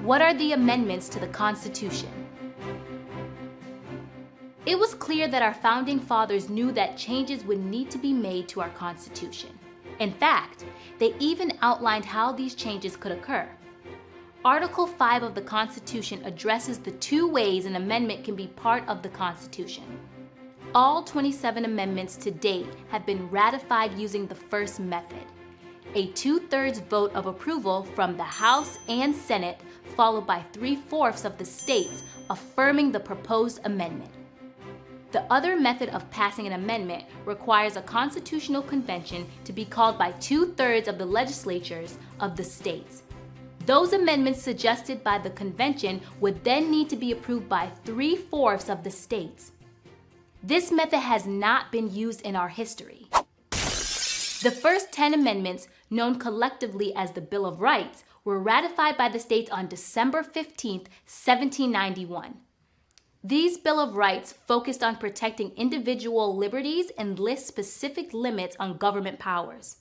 What are the amendments to the Constitution? It was clear that our founding fathers knew that changes would need to be made to our Constitution. In fact, they even outlined how these changes could occur. Article 5 of the Constitution addresses the two ways an amendment can be part of the Constitution. All 27 amendments to date have been ratified using the first method, a 2/3 vote of approval from the House and Senate, followed by 3/4 of the states affirming the proposed amendment. The other method of passing an amendment requires a constitutional convention to be called by 2/3 of the legislatures of the states. Those amendments suggested by the convention would then need to be approved by 3/4 of the states. This method has not been used in our history. The first 10 amendments, known collectively as the Bill of Rights, were ratified by the states on December 15, 1791. These Bill of Rights focused on protecting individual liberties and list specific limits on government powers.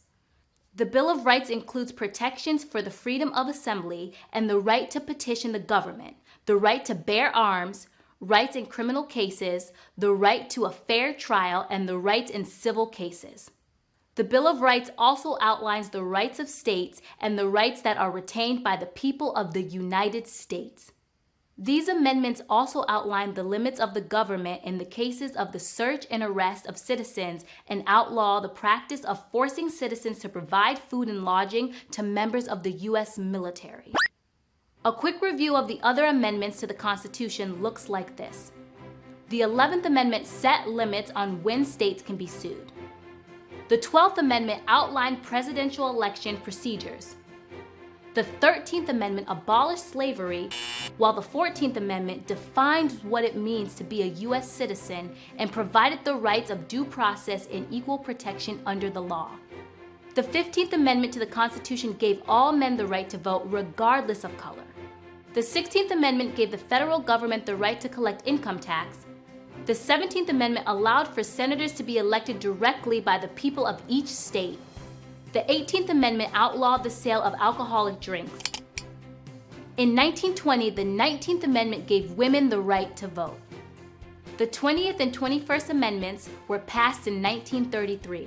The Bill of Rights includes protections for the freedom of assembly and the right to petition the government, the right to bear arms, rights in criminal cases, the right to a fair trial, and the rights in civil cases. The Bill of Rights also outlines the rights of states and the rights that are retained by the people of the United States. These amendments also outline the limits of the government in the cases of the search and arrest of citizens and outlaw the practice of forcing citizens to provide food and lodging to members of the U.S. military. A quick review of the other amendments to the Constitution looks like this. The 11th Amendment set limits on when states can be sued. The 12th Amendment outlined presidential election procedures. The 13th Amendment abolished slavery, while the 14th Amendment defined what it means to be a U.S. citizen and provided the rights of due process and equal protection under the law. The 15th Amendment to the Constitution gave all men the right to vote regardless of color. The 16th Amendment gave the federal government the right to collect income tax. The 17th Amendment allowed for senators to be elected directly by the people of each state. The 18th Amendment outlawed the sale of alcoholic drinks. In 1920, the 19th Amendment gave women the right to vote. The 20th and 21st Amendments were passed in 1933.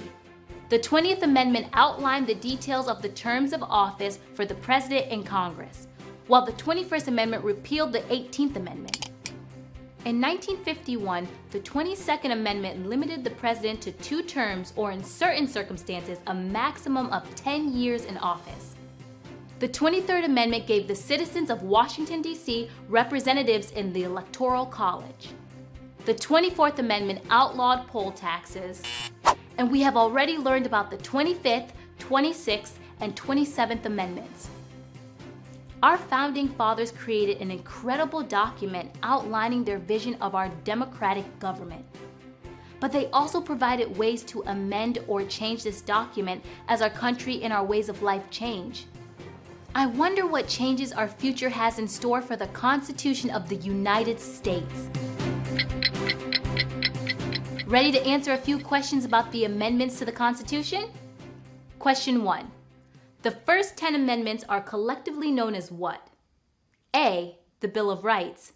The 20th Amendment outlined the details of the terms of office for the President and Congress, while the 21st Amendment repealed the 18th Amendment. In 1951, the 22nd Amendment limited the president to 2 terms or, in certain circumstances, a maximum of 10 years in office. The 23rd Amendment gave the citizens of Washington, D.C. representatives in the Electoral College. The 24th Amendment outlawed poll taxes, and we have already learned about the 25th, 26th, and 27th Amendments. Our founding fathers created an incredible document outlining their vision of our democratic government. But they also provided ways to amend or change this document as our country and our ways of life change. I wonder what changes our future has in store for the Constitution of the United States. Ready to answer a few questions about the amendments to the Constitution? Question 1. The first 10 amendments are collectively known as what? A. The Bill of Rights.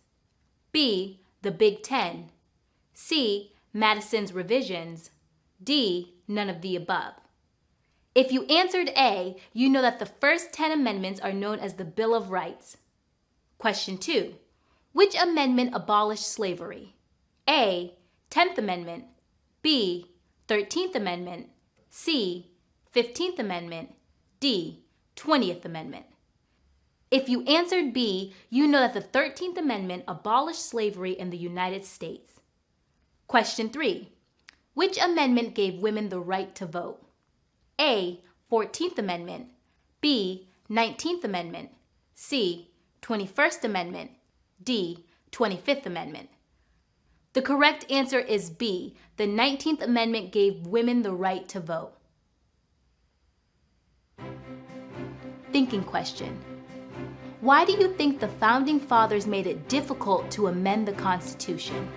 B. The Big Ten. C. Madison's revisions. D. None of the above. If you answered A, you know that the first 10 amendments are known as the Bill of Rights. Question 2. Which amendment abolished slavery? A. 10th Amendment. B. 13th Amendment. C. 15th Amendment. D. 20th Amendment. If you answered B, you know that the 13th Amendment abolished slavery in the United States. Question 3. Which amendment gave women the right to vote? A. 14th Amendment. B. 19th Amendment. C. 21st Amendment. D. 25th Amendment. The correct answer is B. The 19th Amendment gave women the right to vote. Thinking question. Why do you think the Founding Fathers made it difficult to amend the Constitution?